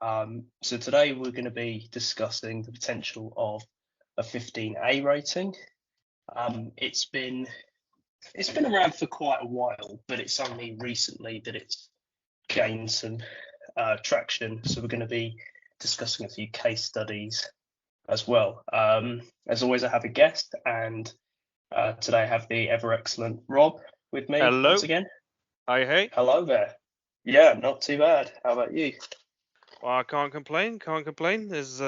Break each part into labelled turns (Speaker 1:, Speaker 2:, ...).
Speaker 1: So today we're going to be discussing the potential of a 15A rating. It's been around for quite a while, but it's only recently that it's gained some traction. So we're going to be discussing a few case studies as well. As always, I have a guest, and today I have the ever excellent Rob with me
Speaker 2: Hello.
Speaker 1: once again.
Speaker 2: Hi, hey.
Speaker 1: Hello there. Yeah, not too bad. How about you?
Speaker 2: Well, I can't complain. There's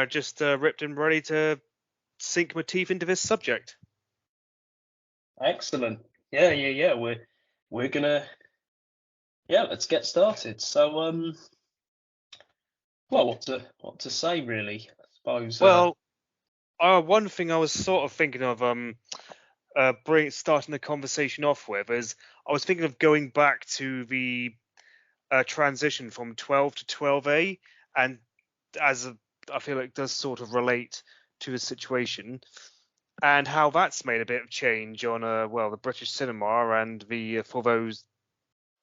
Speaker 2: just ripped and ready to sink my teeth into this subject.
Speaker 1: Excellent. Yeah. We're gonna let's get started. So well, what to say really? I suppose.
Speaker 2: Well, one thing I was sort of thinking of starting the conversation off with is I was thinking of going back to the transition from 12 to 12A, and I feel it does sort of relate to the situation and how that's made a bit of change on the British cinema and the for those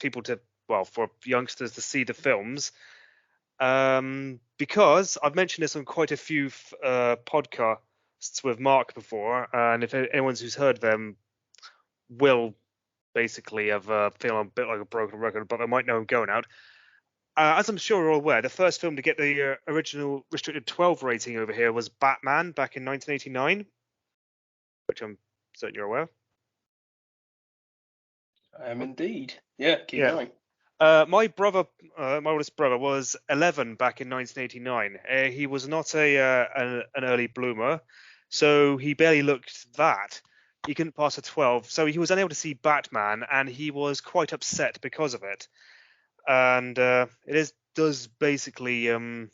Speaker 2: people for youngsters to see the films, because I've mentioned this on quite a few podcasts with Mark before, and if anyone who's heard them will basically have feel a bit like a broken record, but they might know I'm going out. As I'm sure you're all aware, the first film to get the original restricted 12 rating over here was Batman back in 1989, which I'm certain you're aware.
Speaker 1: I am indeed. Yeah, keep
Speaker 2: Yeah.
Speaker 1: going.
Speaker 2: My oldest brother, was 11 back in 1989. He was not an early bloomer, so he barely looked that. He couldn't pass a 12, so he was unable to see Batman, and he was quite upset because of it. And does basically hammer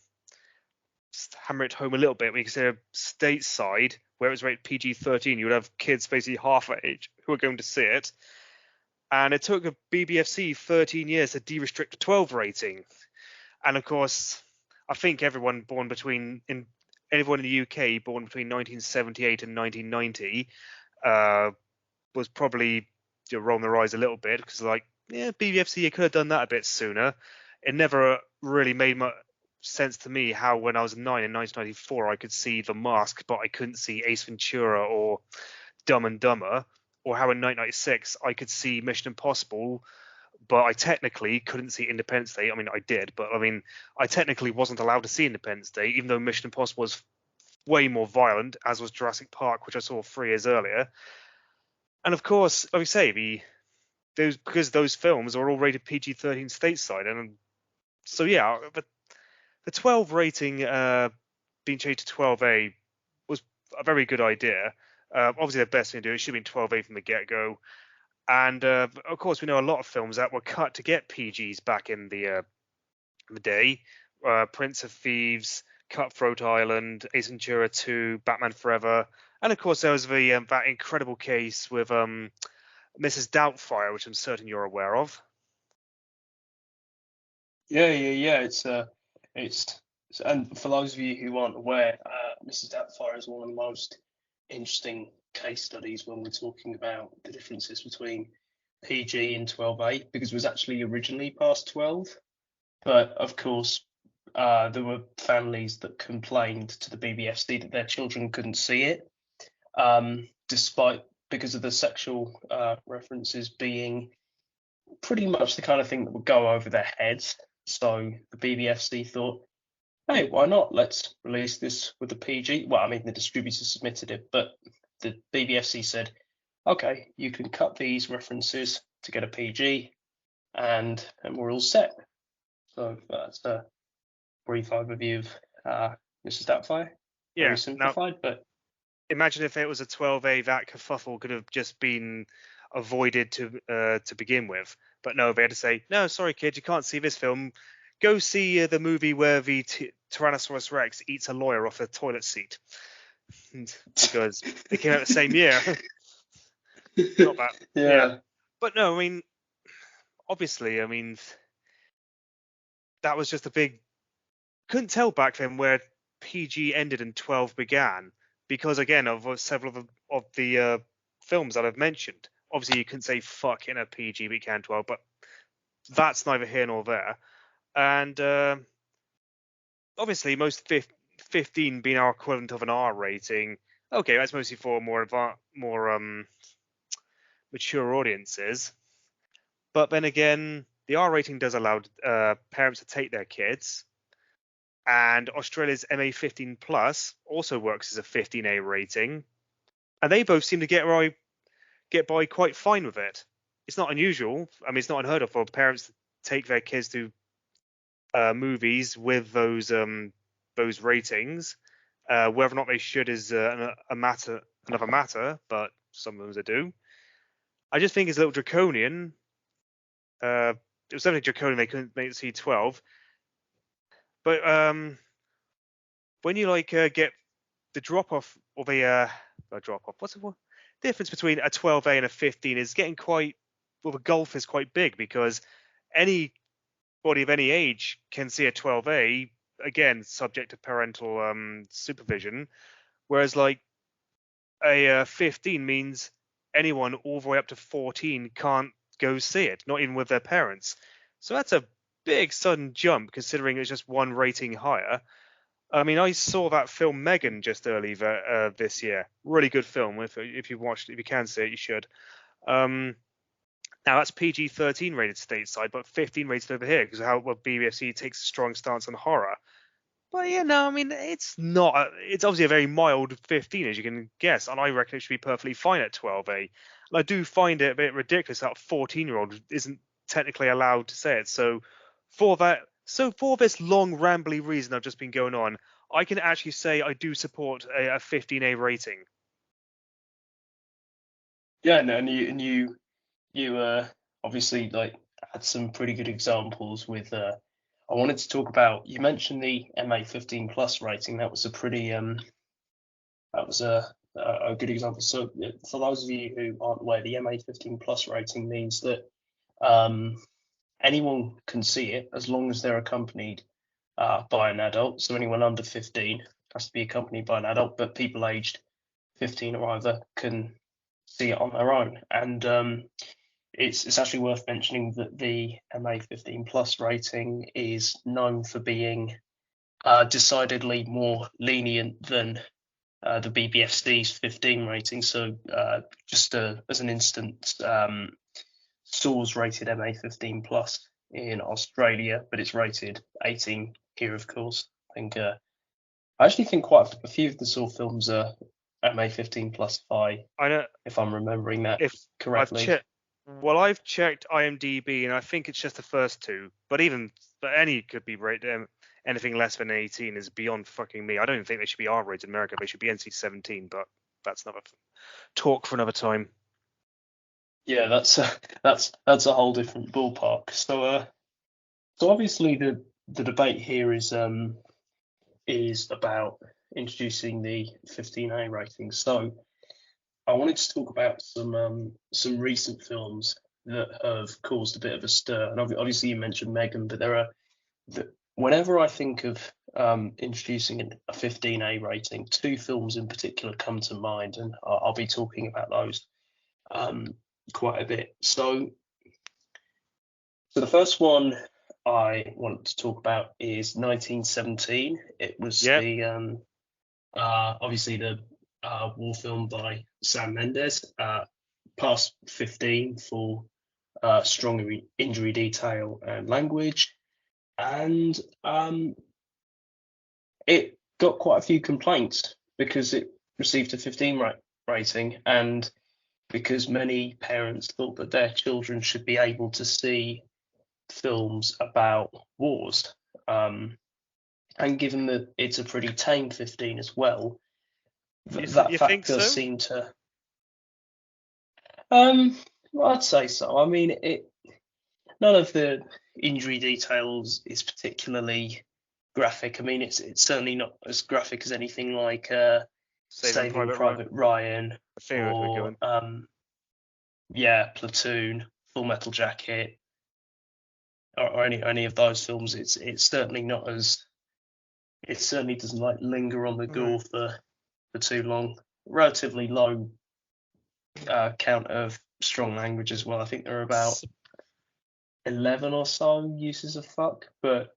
Speaker 2: it home a little bit. We consider stateside, where it was rated PG-13, you would have kids basically half age who are going to see it. And it took a BBFC 13 years to de-restrict the 12 rating. And of course, I think everyone in the UK born between 1978 and 1990 was probably rolling their eyes a little bit, because BBFC, you could have done that a bit sooner. It never really made much sense to me how when I was 9 in 1994 I could see The Mask, but I couldn't see Ace Ventura or Dumb and Dumber, or how in 1996 I could see Mission Impossible, but I technically couldn't see Independence Day. I mean, I did, but I technically wasn't allowed to see Independence Day, even though Mission Impossible was way more violent, as was Jurassic Park, which I saw 3 years earlier. And of course, like I say, because those films are all rated PG-13 stateside, and so yeah, but the 12 rating being changed to 12A was a very good idea. Obviously, the best thing to do, it should have been 12A from the get-go. And of course, we know a lot of films that were cut to get PGs back in the day. Prince of Thieves, Cutthroat Island, Ace Ventura 2, Batman Forever, and of course there was that incredible case with Mrs. Doubtfire, which I'm certain you're aware of.
Speaker 1: Yeah. It's and for those of you who aren't aware, Mrs. Doubtfire is one of the most interesting case studies when we're talking about the differences between PG and 12A, because it was actually originally past 12, but of course there were families that complained to the BBFC that their children couldn't see it, because of the sexual references being pretty much the kind of thing that would go over their heads. So the BBFC thought, hey, why not? Let's release this with the PG. Well, I mean, the distributor submitted it, but the BBFC said, okay, you can cut these references to get a PG, and we're all set. So that's a brief overview of Mrs. Doubtfire.
Speaker 2: Yeah.
Speaker 1: Very simplified, but
Speaker 2: imagine if it was a 12A, that kerfuffle could have just been avoided to begin with. But no, they had to say, no, sorry, kid, you can't see this film. Go see the movie where the Tyrannosaurus Rex eats a lawyer off a toilet seat. Because it came out the same year. Not bad.
Speaker 1: Yeah.
Speaker 2: But no, I mean, obviously, that was just a big... Couldn't tell back then where PG ended and 12 began, because again of several of the films that I've mentioned. Obviously, you can say fuck in a PG, but you can 12, but that's neither here nor there. And obviously most 15 being our equivalent of an R rating. Okay, that's mostly for more mature audiences. But then again, the R rating does allow parents to take their kids, and Australia's MA15 plus also works as a 15A rating, and they both seem to get by quite fine with it. It's not unusual. I mean, it's not unheard of for parents to take their kids to movies with those ratings. Whether or not they should is another matter, but sometimes they do. I just think it's a little draconian. It was definitely draconian. They couldn't make it C12, but when you get the drop off of a drop off, what's the difference between a 12A and a 15 is getting quite, well, the gulf is quite big, because anybody of any age can see a 12A, again subject to parental supervision, whereas like a 15 means anyone all the way up to 14 can't go see it, not even with their parents. So that's a big sudden jump, considering it's just one rating higher. I mean, I saw that film Megan just earlier this year. Really good film. If you watched it, if you can see it, you should. Now that's PG-13 rated stateside, but 15 rated over here, because BBFC takes a strong stance on horror. But yeah, no, I mean, it's not. It's obviously a very mild 15, as you can guess, and I reckon it should be perfectly fine at 12A. And I do find it a bit ridiculous that a 14-year-old isn't technically allowed to say it. So for this long rambly reason I've just been going on, I can actually say I do support a 15A rating.
Speaker 1: Yeah, no, and you obviously like had some pretty good examples with. I wanted to talk about. You mentioned the MA15 plus rating. That was a pretty that was a good example. So for those of you who aren't aware, the MA15 plus rating means that anyone can see it as long as they're accompanied by an adult. So anyone under 15 has to be accompanied by an adult, but people aged 15 or over can see it on their own. And it's actually worth mentioning that the MA15 plus rating is known for being decidedly more lenient than the BBFC's 15 rating. So just as an instance, Saw's rated MA15 plus in Australia, but it's rated 18 here, of course. I actually think quite a few of the Saw films are MA15 plus if I'm remembering that correctly.
Speaker 2: I've checked IMDb, and I think it's just the first two. But any could be rated. Anything less than 18 is beyond fucking me. I don't even think they should be R-rated in America. They should be NC-17, but that's another talk for another time.
Speaker 1: Yeah, that's a whole different ballpark. So obviously the debate here is about introducing the 15A rating. So I wanted to talk about some recent films that have caused a bit of a stir. And obviously you mentioned Megan, but whenever I think of introducing a 15A rating, two films in particular come to mind, and I'll be talking about those quite a bit. So the first one I want to talk about is 1917. It was the obviously the war film by Sam Mendes, past 15 for strong injury detail and language, and it got quite a few complaints because it received a 15 rating, and because many parents thought that their children should be able to see films about wars. And given that it's a pretty tame 15 as well, that fact does seem to. I'd say so. I mean, none of the injury details is particularly graphic. I mean, it's certainly not as graphic as anything like Saving Private Ryan or Platoon, Full Metal Jacket, or any of those films. It's certainly not as. It certainly doesn't like linger on the gore for too long. Relatively low count of strong language as well. I think there are about 11 or so uses of fuck, but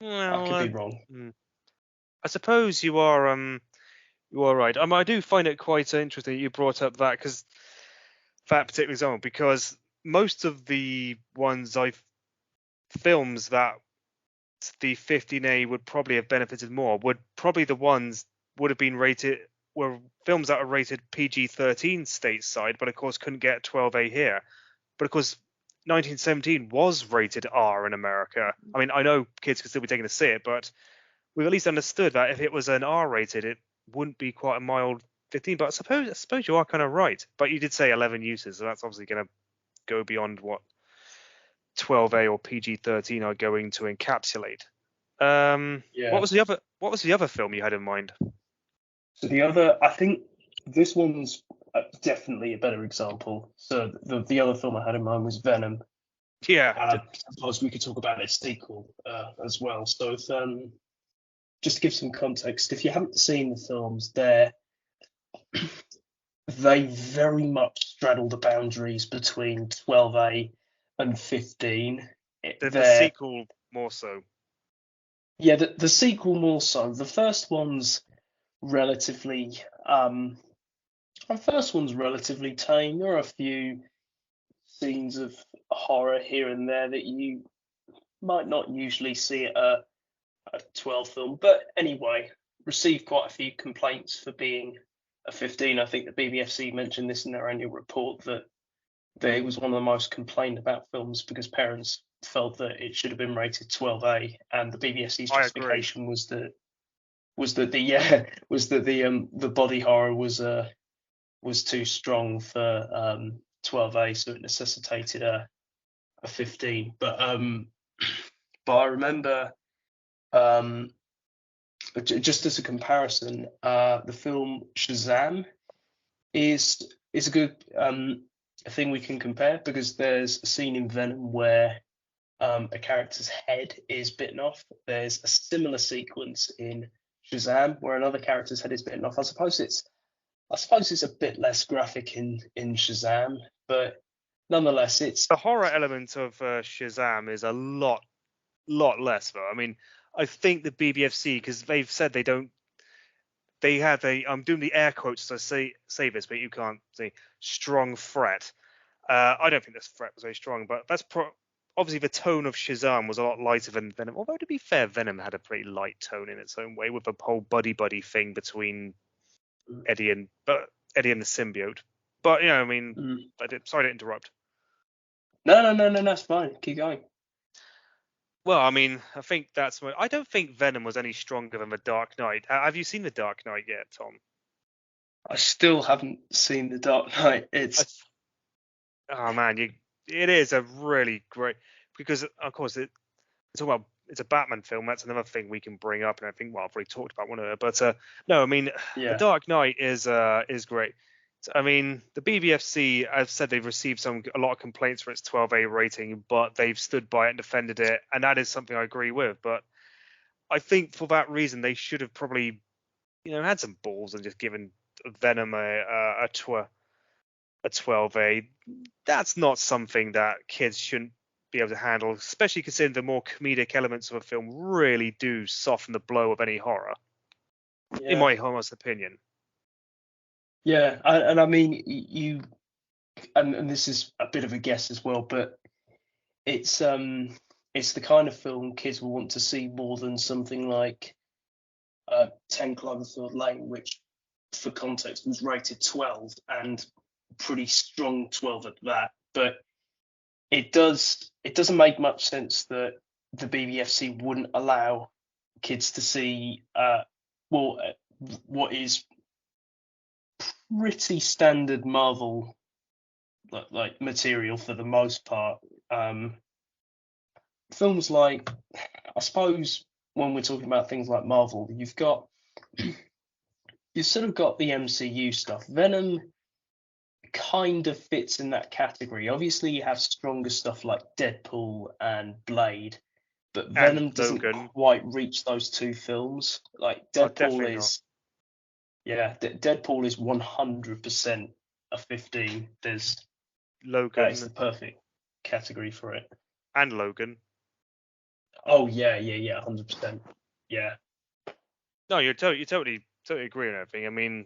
Speaker 1: I
Speaker 2: Well,
Speaker 1: could be wrong.
Speaker 2: I suppose you are right. I do find it quite interesting that you brought up that particular example, because most of the films that the 15A would probably have benefited more would have been rated were films that are rated PG-13 stateside, but of course couldn't get 12A here. But of course, 1917 was rated R in America. I mean, I know kids could still be taken to see it, but we've at least understood that if it was an R rated, it wouldn't be quite a mild 15. But I suppose you are kind of right. But you did say 11 uses, so that's obviously going to go beyond what 12A or PG-13 are going to encapsulate.
Speaker 1: Yeah.
Speaker 2: What was the other film you had in mind?
Speaker 1: So the other, I think this one's definitely a better example. So the other film I had in mind was Venom.
Speaker 2: Yeah.
Speaker 1: I suppose we could talk about its sequel as well. So just to give some context, if you haven't seen the films, they very much straddle the boundaries between 12A and 15.
Speaker 2: The sequel more so.
Speaker 1: Yeah, the sequel more so. The first one's relatively tame. There are a few scenes of horror here and there that you might not usually see at a 12 film, but anyway, received quite a few complaints for being a 15. I think the BBFC mentioned this in their annual report, that it was one of the most complained about films because parents felt that it should have been rated 12A, and the BBFC's justification was that the body horror was too strong for 12A, so it necessitated a 15. But I remember, just as a comparison, the film Shazam is a good thing we can compare, because there's a scene in Venom where a character's head is bitten off. There's a similar sequence in Shazam where another character's head is bitten off. I suppose it's a bit less graphic in Shazam, but nonetheless, it's
Speaker 2: the horror element of Shazam is a lot less, though. I mean, I think the BBFC, because they've said they have I'm doing the air quotes as I say this, but you can't see strong threat. I don't think this threat was very strong, but that's obviously the tone of Shazam was a lot lighter than Venom. Although, to be fair, Venom had a pretty light tone in its own way, with the whole buddy thing between Eddie and the symbiote. But I mean, sorry to interrupt.
Speaker 1: No, that's fine. Keep going.
Speaker 2: Well, I mean, I think I don't think Venom was any stronger than The Dark Knight. Have you seen The Dark Knight yet, Tom?
Speaker 1: I still haven't seen The Dark Knight.
Speaker 2: Oh man, it is a really great, because of course it's a Batman film. That's another thing we can bring up, and I think I've already talked about one of it. But no, I mean, The Dark Knight is great. I mean, the BBFC, I've said they've received a lot of complaints for its 12A rating, but they've stood by it and defended it, and that is something I agree with. But I think for that reason, they should have probably, had some balls and just given Venom a 12A. That's not something that kids shouldn't be able to handle, especially considering the more comedic elements of a film really do soften the blow of any horror, in my honest opinion.
Speaker 1: Yeah, and I mean, and this is a bit of a guess as well, but it's the kind of film kids will want to see more than something like 10 Cloverfield Lane, which, for context, was rated 12, and pretty strong 12 at that. But it doesn't make much sense that the BBFC wouldn't allow kids to see what is pretty standard Marvel like material for the most part. Films like, I suppose, when we're talking about things like Marvel, you've sort of got the MCU stuff. Venom kind of fits in that category. Obviously, you have stronger stuff like Deadpool and Blade, but Venom doesn't quite reach those two films. Like Deadpool is, Deadpool is 100% a 15. There's
Speaker 2: Logan.
Speaker 1: That is the perfect category for it.
Speaker 2: And Logan.
Speaker 1: Oh yeah, 100%. Yeah,
Speaker 2: No, you totally agree on everything. I mean,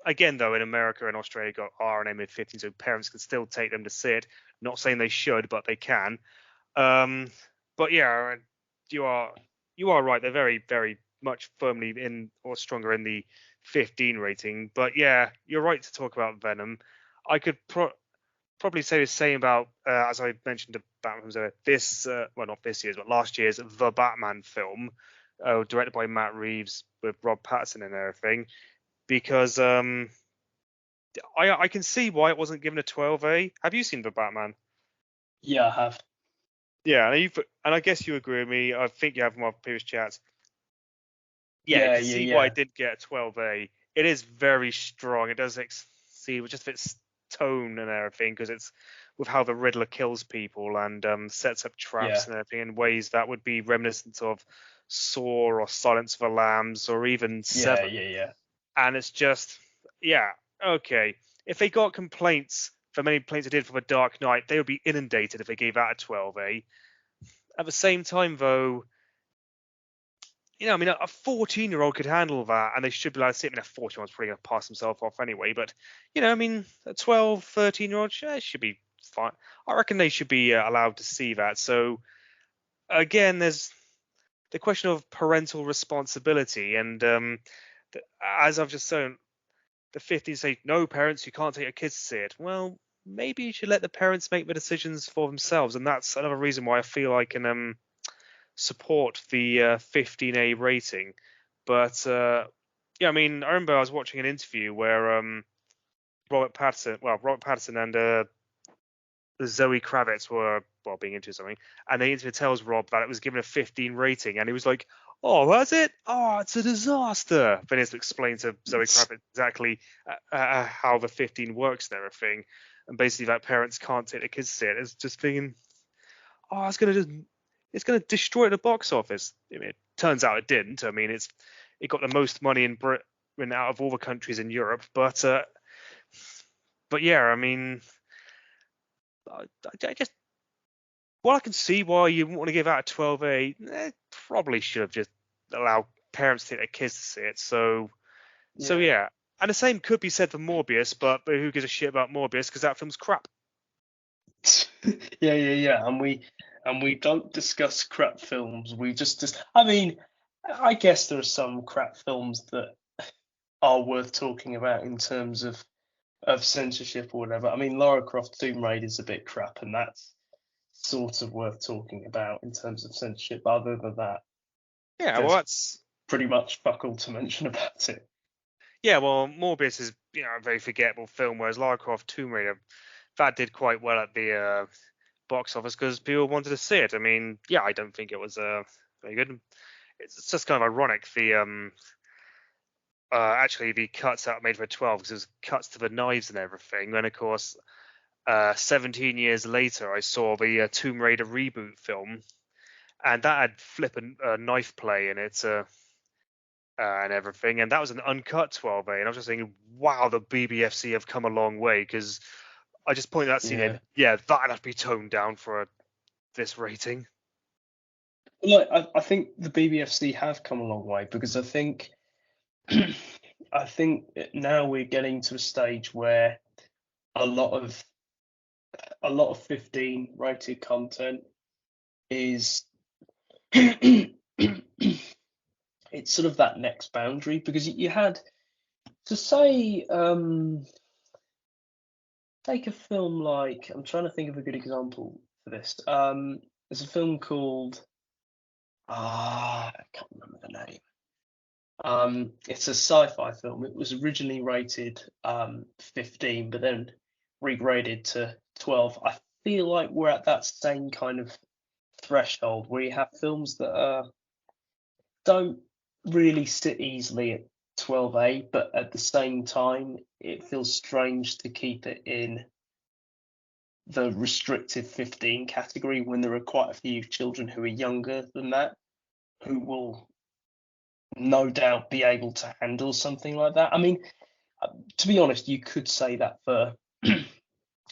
Speaker 2: again though, in America and Australia, got R and A mid-15, so parents can still take them to see it. Not saying they should, but they can. But yeah, you are right. They're very very much firmly in or stronger in the 15 rating. But yeah, you're right to talk about Venom. I could probably say the same about, as I mentioned, the Batman films, this, well, not this year's, but last year's The Batman film, directed by Matt Reeves with Rob Pattinson and everything, because I can see why it wasn't given a 12A. Have you seen The Batman?
Speaker 1: yeah, I have.
Speaker 2: Yeah, and I guess you agree with me. I think you have from our previous chats. Yeah, you can see why it didn't get a 12A. It is very strong. It does exceed just its tone and everything, because it's with how the Riddler kills people and sets up traps and everything in ways that would be reminiscent of Saw or Silence of the Lambs or even Seven.
Speaker 1: Yeah.
Speaker 2: And it's just, yeah, okay. If they got complaints, for many complaints they did for The Dark Knight, they would be inundated if they gave that a 12A. At the same time, though, I mean, a 14-year-old could handle that, and they should be allowed to see it. I mean, a 14-year-old's probably going to pass himself off anyway, but, I mean, a 12, 13-year-old should be fine. I reckon they should be allowed to see that. So, again, there's the question of parental responsibility, and as I've just shown, the 15 say, no, parents, you can't take your kids to see it. Well, maybe you should let the parents make the decisions for themselves, and that's another reason why I feel I can support the 15A rating. But yeah, I mean, I remember I was watching an interview where Robert Pattinson and Zoe Kravitz were being into something, and the interviewer tells Rob that it was given a 15 rating, and he was like, "Oh, was it? Oh, it's a disaster." Then he has to explain to Zoe Kravitz exactly how the 15 works and everything, and basically that parents can't take their kids to see it. It's just thinking, oh, it's gonna destroy the box office. I mean, it turns out it didn't. I mean, it got the most money in Britain out of all the countries in Europe, but yeah, I mean, I just, well, I can see why you want to give out a 12A. Probably should have just allowed parents to take their kids to see it. So yeah. And the same could be said for Morbius, but who gives a shit about Morbius, because that film's crap.
Speaker 1: Yeah. And we don't discuss crap films. We just. I mean, I guess there are some crap films that are worth talking about in terms of censorship or whatever. I mean, Lara Croft Tomb Raider is a bit crap, and that's sort of worth talking about in terms of censorship. Other than that,
Speaker 2: yeah, well, that's
Speaker 1: pretty much fuck all to mention about it.
Speaker 2: Yeah, well, Morbius is a very forgettable film, whereas Lara Croft Tomb Raider, that did quite well at the box office because people wanted to see it. I mean, yeah, I don't think it was very good. It's just kind of ironic the actually the cuts that were made for 12, because it was cuts to the knives and everything. And of course, 17 years later, I saw the Tomb Raider reboot film, and that had flippant knife play in it. And everything, and that was an uncut 12A, and I was just thinking, wow, the BBFC have come a long way, because I just pointed that scene in, that'd have to be toned down for this rating.
Speaker 1: Look, I think the BBFC have come a long way, because I think I think now we're getting to a stage where a lot of 15 rated content is it's sort of that next boundary, because you had to say take a film like, I'm trying to think of a good example for this. There's a film called I can't remember the name. It's a sci-fi film. It was originally rated 15, but then regraded to 12. I feel like we're at that same kind of threshold where you have films that don't really sit easily at 12A, but at the same time, it feels strange to keep it in the restricted 15 category when there are quite a few children who are younger than that who will no doubt be able to handle something like that. I mean, to be honest, you could say that for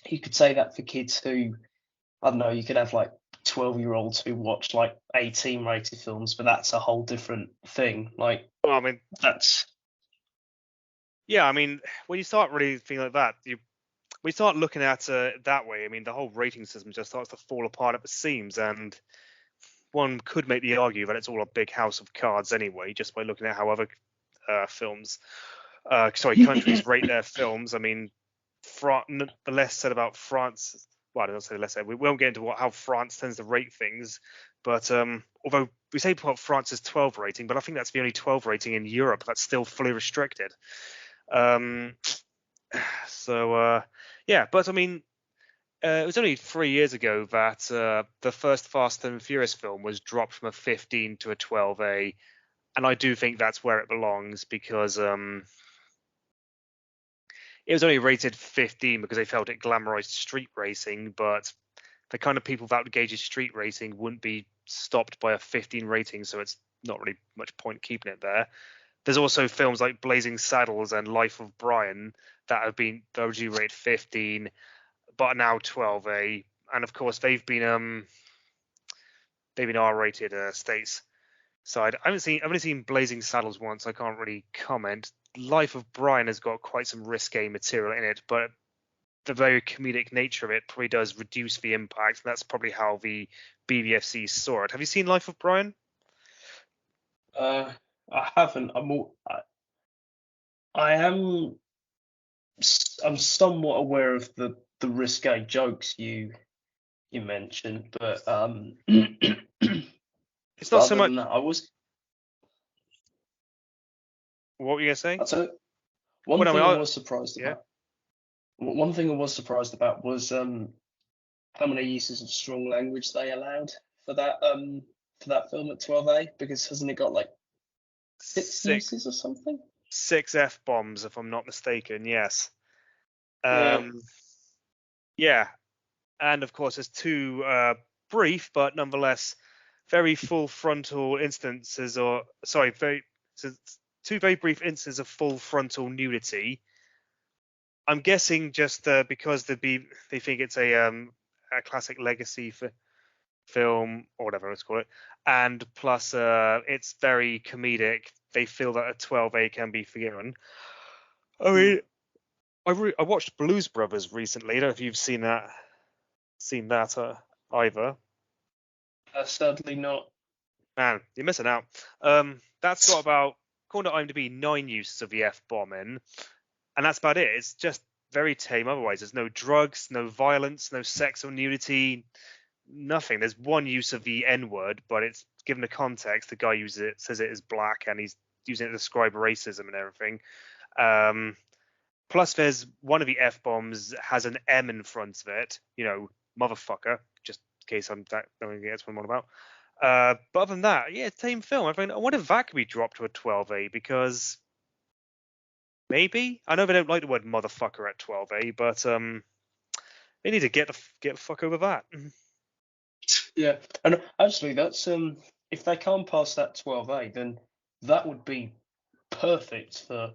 Speaker 1: kids who, I don't know, you could have like 12-year-olds who watch like 18 rated films, but that's a whole different thing. Like,
Speaker 2: Well, I mean,
Speaker 1: that's
Speaker 2: yeah, I mean, when you start really thinking like that, we start looking at it that way. I mean, the whole rating system just starts to fall apart at the seams, and one could make the argument that it's all a big house of cards anyway, just by looking at how other countries rate their films. I mean, the less said about France. Well, I don't say the less said. We won't get into how France tends to rate things, but although we say France's 12 rating, but I think that's the only 12 rating in Europe that's still fully restricted. Yeah, but I mean, it was only 3 years ago that the first Fast and Furious film was dropped from a 15 to a 12A, and I do think that's where it belongs, because it was only rated 15 because they felt it glamorized street racing, but the kind of people that engages street racing wouldn't be stopped by a 15 rating, so it's not really much point keeping it there. There's also films like Blazing Saddles and Life of Brian that have been originally rated 15, but are now 12A, and of course they've been R-rated states. So I haven't seen Blazing Saddles once. I can't really comment. Life of Brian has got quite some risque material in it, but the very comedic nature of it probably does reduce the impact. And that's probably how the BBFC saw it. Have you seen Life of Brian?
Speaker 1: I haven't. I'm somewhat aware of the risque jokes you mentioned, but
Speaker 2: It's not so
Speaker 1: other
Speaker 2: much.
Speaker 1: than that,
Speaker 2: What were you gonna say?
Speaker 1: I'd say
Speaker 2: Well,
Speaker 1: one
Speaker 2: I
Speaker 1: thing
Speaker 2: mean,
Speaker 1: I was surprised
Speaker 2: yeah.
Speaker 1: about. One thing I was surprised about was how many uses of strong language they allowed for that film at 12A, because hasn't it got like six uses or something?
Speaker 2: 6 F-bombs, if I'm not mistaken. Yes.
Speaker 1: Yeah.
Speaker 2: Yeah, and of course, there's two brief but nonetheless very full frontal instances, two very brief instances of full frontal nudity. I'm guessing just because they think it's a classic legacy for film or whatever let's call it, and plus it's very comedic. They feel that a 12A can be forgiven. I mean, I watched Blues Brothers recently. I don't know if you've seen that either.
Speaker 1: Sadly not.
Speaker 2: Man, you're missing out. That's got about, according to IMDb, 9 uses of the F-bomb in, and that's about it. It's just very tame otherwise. There's no drugs, no violence, no sex or nudity, nothing. There's one use of the N-word, but it's given the context. The guy uses it, says it is black, and he's using it to describe racism and everything. Plus, there's one of the F-bombs has an M in front of it, motherfucker, just in case I'm that no one gets what I'm on about. But other than that, yeah, tame film. I mean, I wonder if that could be dropped to a 12A, because maybe, I know they don't like the word motherfucker at 12A, but they need to get the fuck over that.
Speaker 1: Yeah, and actually, that's if they can't pass that 12A, then that would be perfect for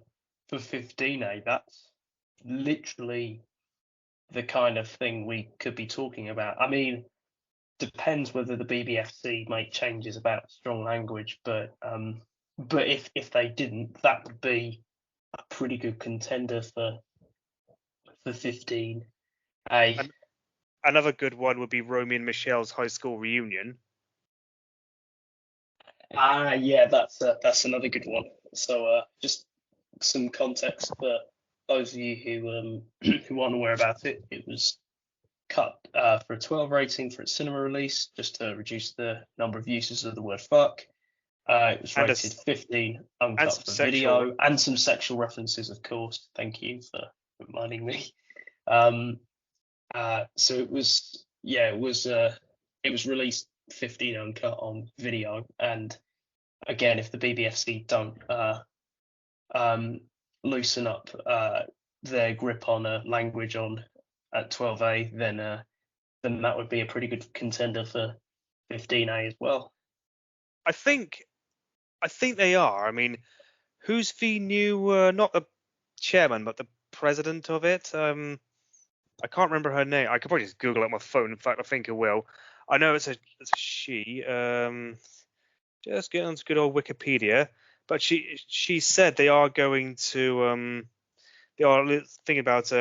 Speaker 1: 15A. That's literally the kind of thing we could be talking about. I mean, depends whether the BBFC make changes about strong language, but if they didn't, that would be a pretty good contender for 15A.
Speaker 2: Another good one would be Romy and Michelle's high school reunion.
Speaker 1: Yeah, that's another good one. So just some context for those of you who aren't aware about it. It was cut for a 12 rating for its cinema release, just to reduce the number of uses of the word fuck. It was rated 15, uncut for video, and some sexual references, of course. Thank you for reminding me. So it was released 15 uncut on video, and again, if the BBFC don't loosen up their grip on language at 12A, then that would be a pretty good contender for 15A as well.
Speaker 2: I think they are. I mean, who's the new not the chairman but the president of it? I can't remember her name. I could probably just Google it on my phone. In fact, I think I will. I know it's a she. Just get on to good old Wikipedia. But she said they are going to they are thinking about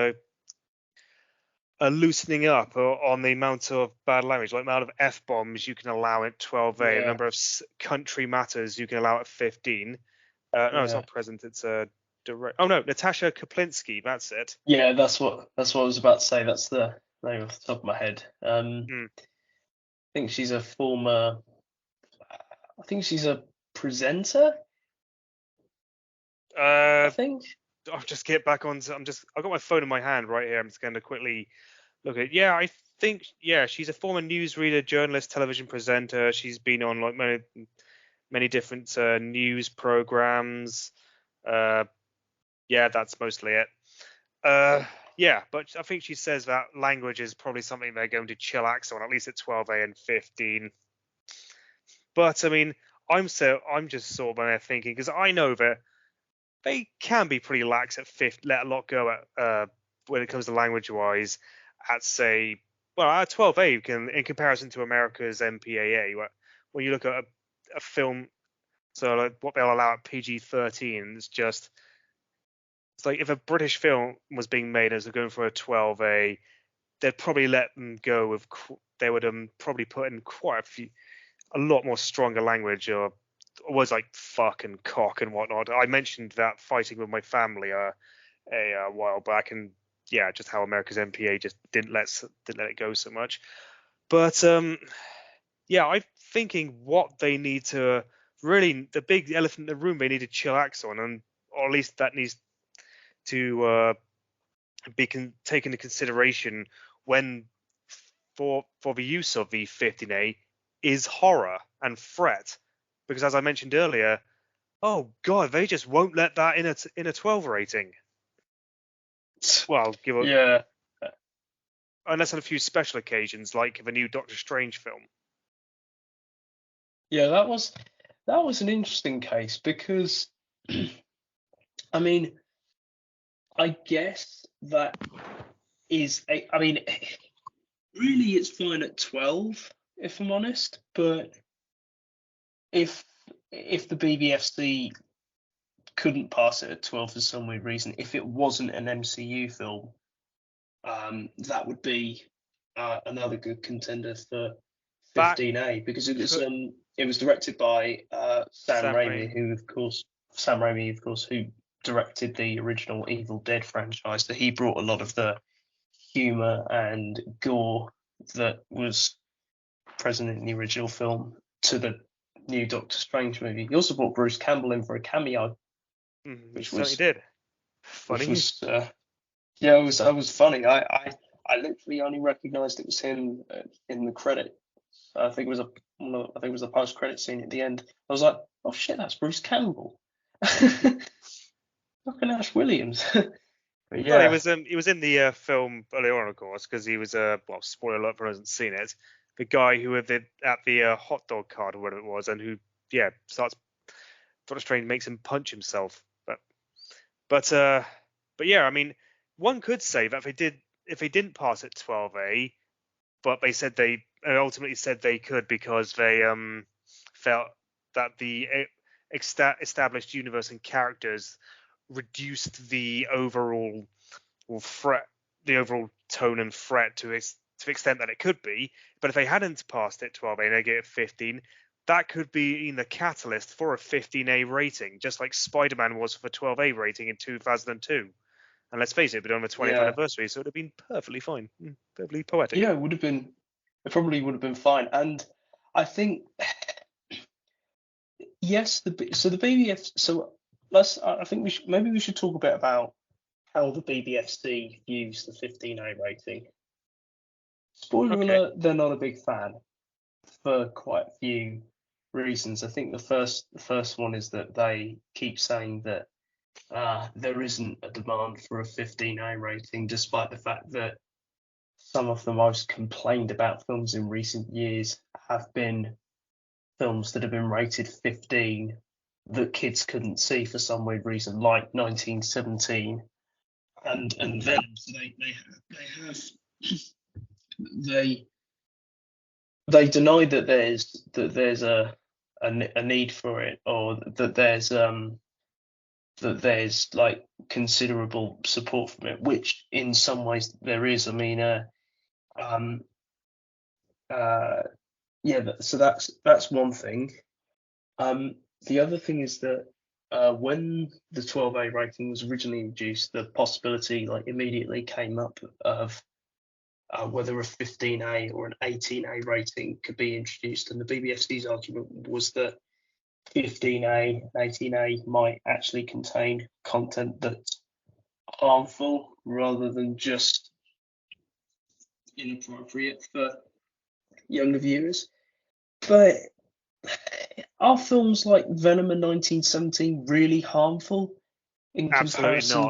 Speaker 2: loosening up on the amount of bad language, like the amount of F-bombs you can allow at 12A, the
Speaker 1: Yeah,
Speaker 2: number of country matters you can allow at 15. No, it's
Speaker 1: yeah,
Speaker 2: not present. It's direct. Oh no, Natasha Kaplinsky. That's it.
Speaker 1: yeah. That's what I was about to say. That's the name off the top of my head.
Speaker 2: Hmm.
Speaker 1: I think she's a former. I think she's a presenter. I
Speaker 2: Uh,
Speaker 1: think.
Speaker 2: I'll just get back on. I've got my phone in my hand right here. I'm just going to quickly look at. Yeah, I think. Yeah, she's a former newsreader, journalist, television presenter. She's been on like many different news programs. Uh, yeah, that's mostly it. Yeah, but I think she says that language is probably something they're going to chillax on, at least at 12A and 15. But I mean, I'm just sort of thinking, because I know that they can be pretty lax at 5th, let a lot go at when it comes to language wise. At say, well, at 12A, you can, in comparison to America's MPAA, when you look at a film, so like what they'll allow at PG-13, it's like if a British film was being made as going for a 12A, they'd probably let them go with. They would probably put in a lot more stronger language, or words like fuck and cock and whatnot. I mentioned that fighting with my family a while back, and yeah, just how America's MPA just didn't let it go so much. But yeah, I'm thinking what they need to really, the big elephant in the room, they need to chillax on, and or at least that needs to be taken into consideration when for the use of the 15A is horror and threat, because as I mentioned earlier, oh god, they just won't let that in a 12 rating. Well,
Speaker 1: Yeah,
Speaker 2: unless on a few special occasions, like the new Doctor Strange film.
Speaker 1: yeah. That was an interesting case because, I mean, I guess that is a. I mean, really, it's fine at 12, if I'm honest. But if the BBFC couldn't pass it at 12 for some weird reason, if it wasn't an MCU film, that would be another good contender for
Speaker 2: That
Speaker 1: 15A, because
Speaker 2: could
Speaker 1: it was directed by Sam
Speaker 2: Sam Raimi.
Speaker 1: Raimi, of course, who directed the original Evil Dead franchise. So he brought a lot of the humor and gore that was present in the original film to the new Doctor Strange movie. He also brought Bruce Campbell in for a cameo,
Speaker 2: He
Speaker 1: which
Speaker 2: certainly
Speaker 1: was
Speaker 2: did.
Speaker 1: which
Speaker 2: Funny.
Speaker 1: was yeah, it was funny. I literally only recognised it was him in the credit. I think it was I think it was the post credit scene at the end. I was like, oh shit, that's Bruce Campbell. Fucking Ash Williams. But
Speaker 2: Well,
Speaker 1: yeah,
Speaker 2: he was in the film earlier on, of course, because he was well, spoiler alert for who hasn't seen it. The guy who at the hot dog cart or whatever it was, and who starts Doctor Strange makes him punch himself. But but yeah, I mean, one could say that if they didn't pass it 12A, but they said they ultimately said they could because they felt that the established universe and characters reduced the overall threat, the overall tone and threat to the extent that it could be. But if they hadn't passed it 12A and they get 15, that could be in the catalyst for a 15A rating, just like Spider-Man was for 12A rating in 2002. And let's face it, it'd been on the 20th
Speaker 1: yeah,
Speaker 2: anniversary, so it would have been perfectly fine, perfectly poetic.
Speaker 1: yeah. It would have been. It probably would have been fine. And I think yes, the BBF. So let's. I think maybe we should talk a bit about how the BBFC views the 15A rating. Spoiler
Speaker 2: Okay.
Speaker 1: alert: they're not a big fan for quite a few reasons. I think the first one is that they keep saying that there isn't a demand for a 15A rating, despite the fact that some of the most complained about films in recent years have been films that have been rated 15 that kids couldn't see for some weird reason, like 1917 and Venom. So they have they they deny that there's a need for it, or that there's like considerable support from it, which in some ways there is. I mean, um, uh, yeah. So that's one thing. The other thing is that when the 12A rating was originally introduced, the possibility like immediately came up of whether a 15A or an 18A rating could be introduced, and the BBFC's argument was that 15A and 18A might actually contain content that's harmful rather than just inappropriate for younger viewers. But are films like Venom in 1917 really harmful in
Speaker 2: Absolutely
Speaker 1: comparison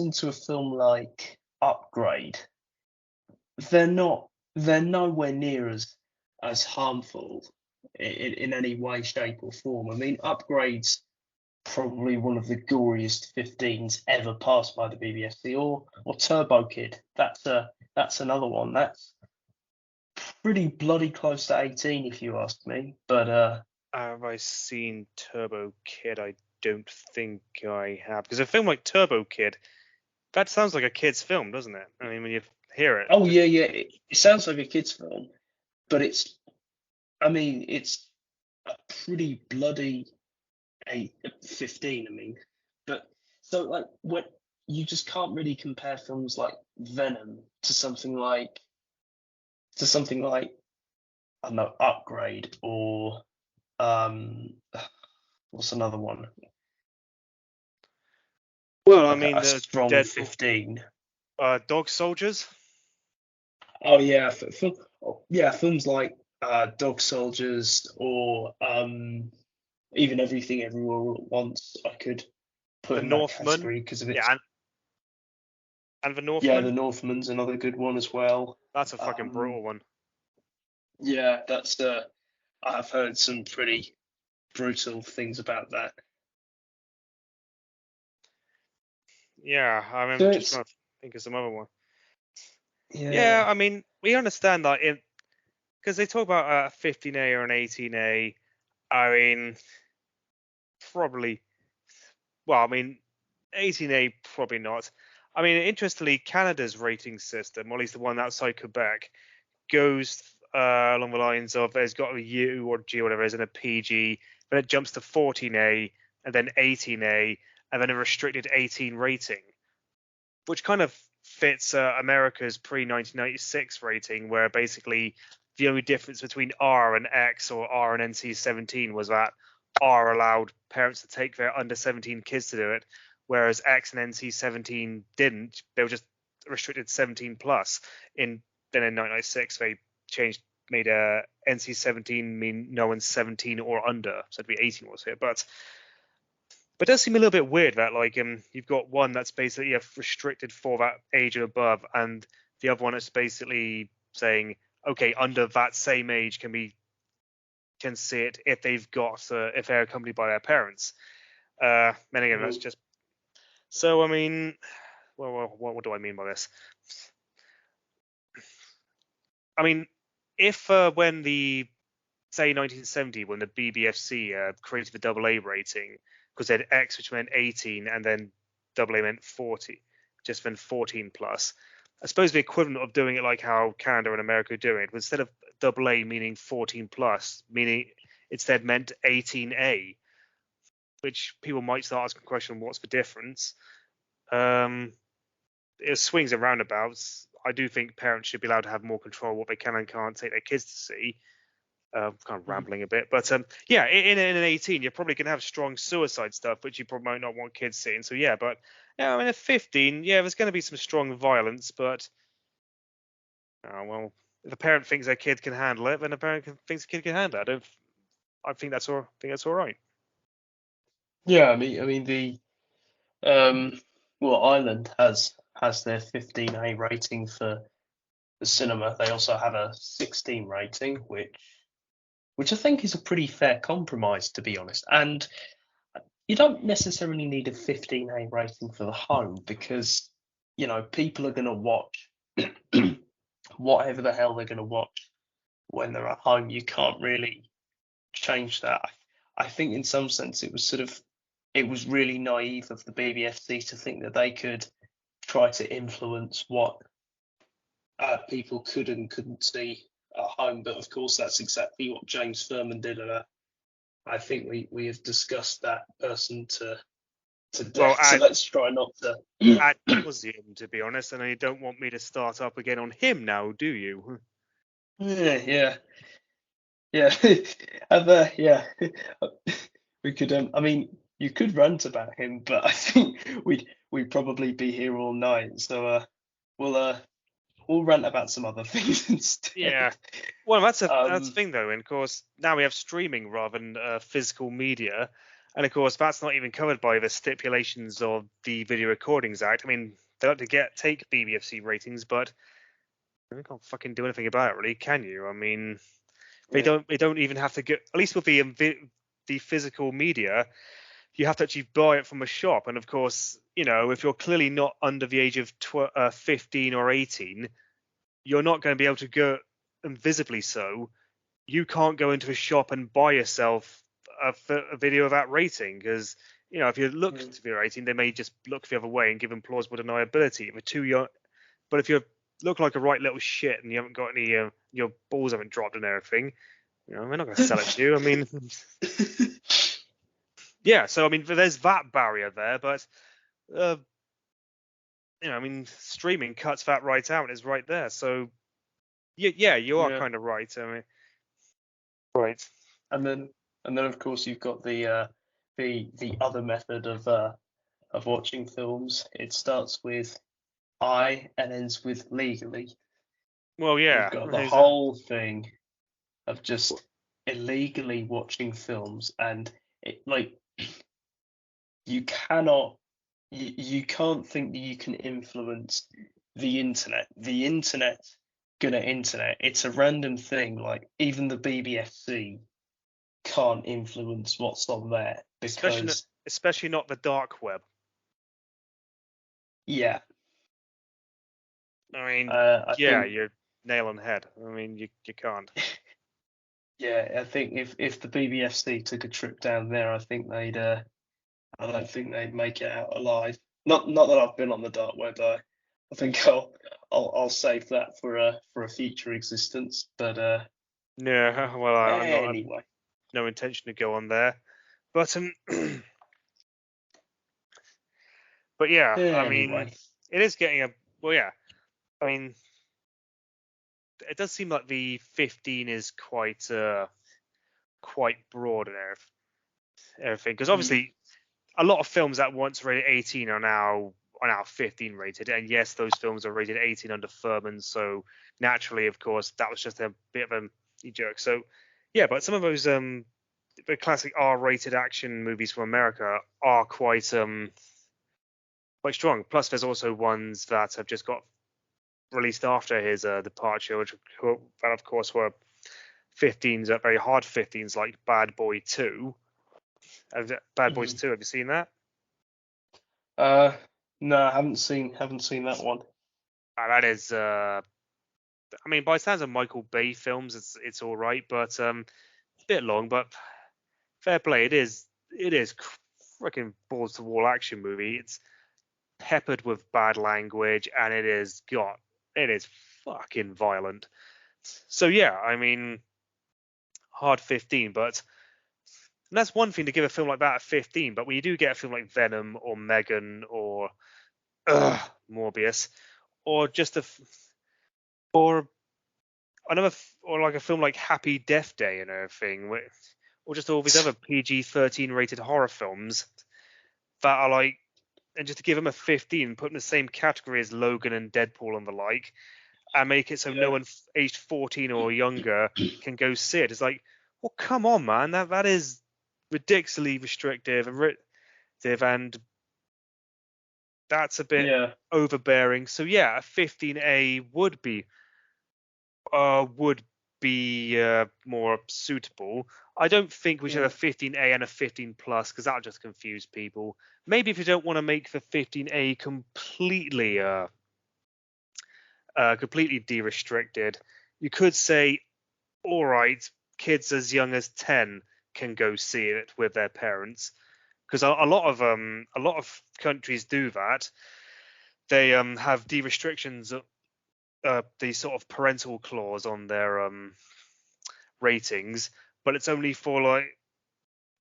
Speaker 2: not.
Speaker 1: to a film like Upgrade? They're not. They're nowhere near as harmful in any way, shape, or form. I mean, Upgrade's probably one of the goriest 15s ever passed by the BBFC, or Turbo Kid. That's another one. That's pretty bloody close to 18, if you ask me. But
Speaker 2: Have I seen Turbo Kid? I don't think I have. Because a film like Turbo Kid, that sounds like a kid's film, doesn't it? I mean, when you hear it.
Speaker 1: oh yeah, yeah, it sounds like a kids' film, but I mean, it's a pretty bloody 15. I mean, but so like what you just can't really compare films like Venom to something like I don't know, Upgrade, or um what's another one?
Speaker 2: Well, I
Speaker 1: Like
Speaker 2: mean,
Speaker 1: a
Speaker 2: the
Speaker 1: strong
Speaker 2: Deadpool,
Speaker 1: 15.
Speaker 2: Dog Soldiers.
Speaker 1: Oh yeah, yeah, films like Dog Soldiers, or even Everything Everywhere All at Once, I could put
Speaker 2: The
Speaker 1: in that
Speaker 2: Northman.
Speaker 1: category because of its.
Speaker 2: Yeah, and The
Speaker 1: Yeah, The
Speaker 2: Northman.
Speaker 1: Northman's another good one as well.
Speaker 2: That's a fucking
Speaker 1: Um,
Speaker 2: brutal one.
Speaker 1: yeah, that's I've heard some pretty brutal things about that.
Speaker 2: Yeah, I'm
Speaker 1: So
Speaker 2: just
Speaker 1: it's
Speaker 2: trying to think of some other one. Yeah,
Speaker 1: yeah.
Speaker 2: I mean, we understand that because they talk about a 15A or an 18A. I mean, probably. Well, I mean, 18A probably not. I mean, interestingly, Canada's rating system, or at least the one outside Quebec, goes along the lines of there's got a U or G or whatever it is and a PG, then it jumps to 14A and then 18A and then a restricted 18 rating, which kind of fits America's pre-1996 rating, where basically the only difference between R and X or R and NC-17 was that R allowed parents to take their under 17 kids to do it, whereas X and NC-17 didn't. They were just restricted 17 plus. Then in 1996 they made NC-17 mean no one's 17 or under, so it'd be 18 was here, but it does seem a little bit weird that like you've got one that's basically restricted for that age and above, and the other one is basically saying, okay, under that same age can see it if if they're accompanied by their parents. And again, that's just so. I mean, well, what do I mean by this? I mean, if when the say 1970 when the BBFC created the AA rating, because they had X which meant 18 and then AA meant 40, just then 14 plus. I suppose the equivalent of doing it like how Canada and America do it, instead of AA meaning 14 plus, meaning instead meant 18A, which people might start asking the question, what's the difference? It swings and roundabouts. I do think parents should be allowed to have more control what they can and can't take their kids to see. Kind of rambling a bit, but yeah, in an 18, you're probably going to have strong suicide stuff, which you probably might not want kids seeing. So yeah, but yeah, I mean, at 15, yeah, there's going to be some strong violence, but well, if a parent thinks their kid can handle it, then a parent thinks the kid can handle it. I think that's all. I think that's all right.
Speaker 1: Yeah, I mean um, well, Ireland has their 15A rating for the cinema. They also have a 16 rating, which I think is a pretty fair compromise, to be honest. And you don't necessarily need a 15A rating for the home, because people are going to watch whatever the hell they're going to watch when they're at home. You can't really change that. I think in some sense it was really naive of the BBFC to think that they could try to influence what people could and couldn't see at home. But of course, that's exactly what James Furman did, and I think we have discussed that person to
Speaker 2: Well,
Speaker 1: death. So let's try not to.
Speaker 2: ad nauseum, to be honest, and you don't want me to start up again on him now, do you?
Speaker 1: Yeah, yeah, yeah. We could. I mean, you could rant about him, but I think we'd probably be here all night. So we'll we'll rant about some other things instead.
Speaker 2: Yeah. Well, that's the
Speaker 1: Um,
Speaker 2: thing, though. And of course, now we have streaming rather than physical media. And of course, that's not even covered by the stipulations of the Video Recordings Act. I mean, they like to take BBFC ratings, but they can't fucking do anything about it, really, can you? I mean, they
Speaker 1: yeah.
Speaker 2: don't even have to get. At least with the physical media, you have to actually buy it from a shop. And of course, if you're clearly not under the age of 15 or 18, you're not going to be able to go, and visibly so, you can't go into a shop and buy yourself a video of that rating, because if you look to be rating, they may just look the other way and give them plausible deniability. If you're too young, but if you look like a right little shit and you haven't got any, your balls haven't dropped and everything, they're not going to sell it to you. I mean, yeah. So I mean, there's that barrier there, but I mean, streaming cuts that right out. It's right there. So yeah, you are kind of right. I mean, right.
Speaker 1: And then of course you've got the other method of watching films. It starts with I and ends with legally.
Speaker 2: Well,
Speaker 1: You've
Speaker 2: yeah.
Speaker 1: got the whole thing of just illegally watching films, and it like you cannot you can't think that you can influence the internet. The internet's gonna internet. It's a random thing. Like even the BBFC can't influence what's on there because
Speaker 2: especially not the dark web.
Speaker 1: yeah.
Speaker 2: I mean,
Speaker 1: I
Speaker 2: yeah,
Speaker 1: think
Speaker 2: you're nail on the head. I mean, you can't.
Speaker 1: yeah, I think if the BBFC took a trip down there, I don't think they'd make it out alive. Not that I've been on the dark web. I think I'll save that for a future existence. But
Speaker 2: Yeah, well, I'm not.
Speaker 1: anyway,
Speaker 2: No intention to go on there, but but yeah, I mean,
Speaker 1: anyway,
Speaker 2: it is getting a well, yeah. I mean, it does seem like the 15 is quite broad and everything, because obviously a lot of films that once rated 18 are now 15 rated, and yes, those films are rated 18 under Furman, so naturally, of course, that was just a bit of a joke. So yeah, but some of those the classic R-rated action movies from America are quite strong. Plus, there's also ones that have just got released after his departure, which that of course were 15s, very hard 15s, like Bad Boy 2. Bad Boys 2, have you seen that?
Speaker 1: no, I haven't seen that one.
Speaker 2: That is, I mean, by the sounds of Michael Bay films, it's all right, but a bit long. But fair play, it is freaking balls to wall action movie. It's peppered with bad language, and it is fucking violent. So yeah, I mean, hard 15, but and that's one thing to give a film like that a 15. But when you do get a film like Venom or Megan or Morbius, or just or another, or like a film like Happy Death Day and everything, or just all these other PG-13 rated horror films that are like, and just to give them a 15, put in the same category as Logan and Deadpool and the like, and make it so no one aged 14 or younger can go see it. It's like, well, come on, man, that is ridiculously restrictive and that's a bit overbearing. So yeah, a 15A would be more suitable. I don't think we should have a 15A and a 15 plus, because that'll just confuse people. Maybe if you don't want to make the 15A completely completely de-restricted. You could say, all right, kids as young as 10 can go see it with their parents, because a lot of countries do that. They have de-restrictions, the sort of parental clause on their ratings, but it's only for like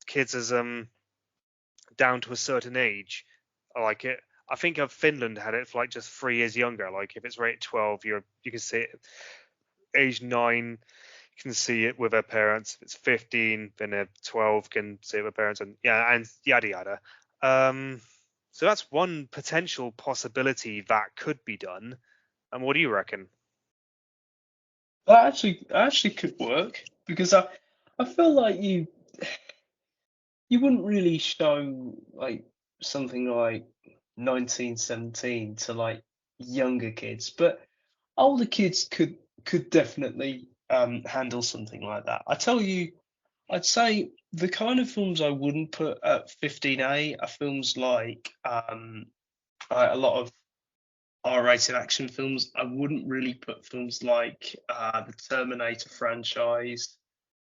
Speaker 2: kids as down to a certain age. Like it, I think Finland had it for like just 3 years younger. Like if it's rated 12, you can see it. Age 9, you can see it with their parents. If it's 15, then 12 can see it with parents, and yada yada. So that's one potential possibility that could be done. And what do you reckon?
Speaker 1: That actually could work because I feel like you wouldn't really show like something like 1917 to like younger kids, but older kids could definitely handle something like that. I'd say the kind of films I wouldn't put at 15A are films like a lot of R-rated action films. I wouldn't really put films like the Terminator franchise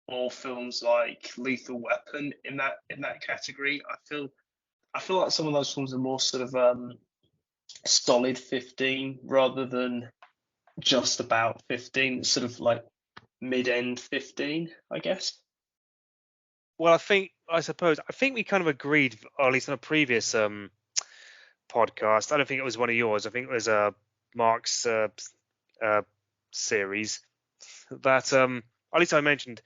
Speaker 1: or films like Lethal Weapon in that category. I feel like some of those films are more sort of solid 15 rather than just about 15, sort of like mid-end 15, I guess.
Speaker 2: Well, I think we kind of agreed, or at least on a previous podcast. I don't think it was one of yours. I think it was Mark's series that at least I mentioned.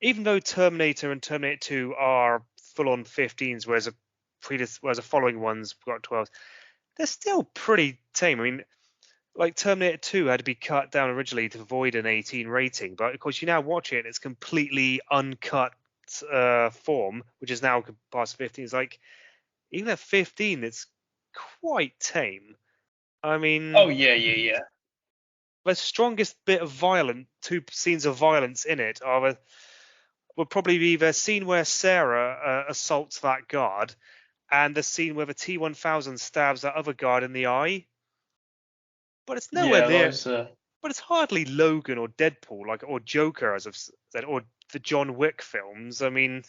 Speaker 2: Even though Terminator and Terminator 2 are full-on 15s, whereas the following ones got 12s, they're still pretty tame. I mean, like Terminator 2 had to be cut down originally to avoid an 18 rating, but of course you now watch it, it's completely uncut form, which is now past 15. It's like even at 15, it's quite tame. I mean,
Speaker 1: Oh yeah.
Speaker 2: the strongest bit of two scenes of violence in it would probably be the scene where Sarah assaults that guard, and the scene where the T-1000 stabs that other guard in the eye. But it's nowhere
Speaker 1: Yeah,
Speaker 2: near.
Speaker 1: those
Speaker 2: But it's hardly Logan or Deadpool, or Joker, as I've said, or the John Wick films. I mean,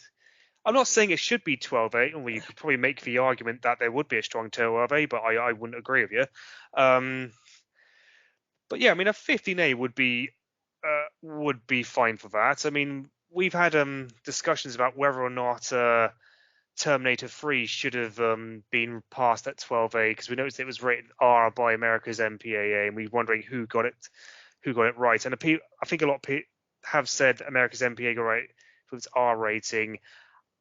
Speaker 2: I'm not saying it should be 12A, or you could probably make the argument that there would be a strong 12A, but I wouldn't agree with you. But yeah, I mean, a 15A would be fine for that. I mean, we've had discussions about whether or not Terminator 3 should have been passed at 12A, because we noticed it was rated R by America's MPAA, and we're wondering who got it right. And I think a lot of people have said America's MPAA got right with its R rating,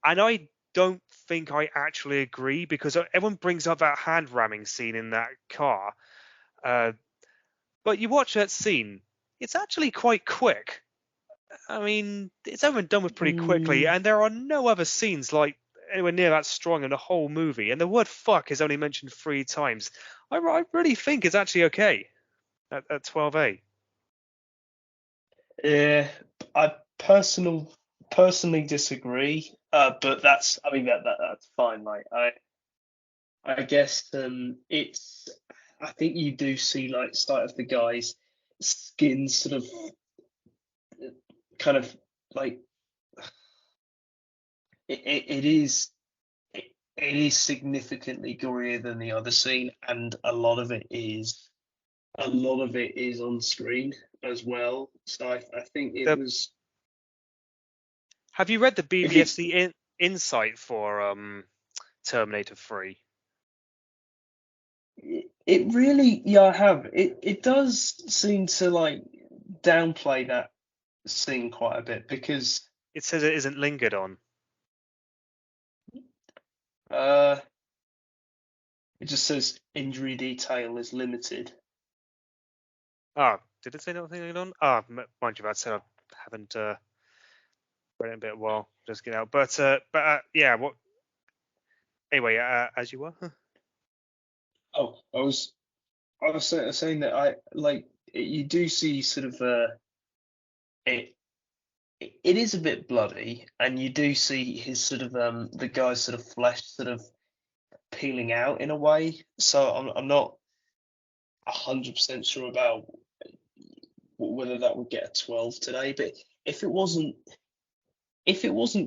Speaker 2: and I don't think I actually agree, because everyone brings up that hand ramming scene in that car, but you watch that scene, it's actually quite quick. I mean, it's over and done with pretty quickly,
Speaker 1: mm,
Speaker 2: and there are no other scenes like anywhere near that strong in the whole movie. And the word "fuck" is only mentioned 3 times. I really think it's actually okay at 12A.
Speaker 1: yeah. I personally disagree, but that's fine. Like I guess it's I think you do see like sight of the guy's skin sort of kind of like it is it is significantly gorier than the other scene, and a lot of it is on screen as well. So I think it
Speaker 2: The,
Speaker 1: was
Speaker 2: have you read the
Speaker 1: if it's
Speaker 2: BBFC insight for Terminator 3?
Speaker 1: it really yeah I have it does seem to like downplay that scene quite a bit because
Speaker 2: It says it isn't lingered on.
Speaker 1: uh it just says injury detail is limited.
Speaker 2: Ah, did it say not lingered on? Ah, mind you, that said I haven't read it in a bit while. Just get out. But yeah. What? Anyway, as you were.
Speaker 1: Oh, I was saying that I like you do see sort of it it is a bit bloody, and you do see his sort of the guy's sort of flesh sort of peeling out in a way. So I'm not 100% sure about whether that would get a 12 today. But if it wasn't,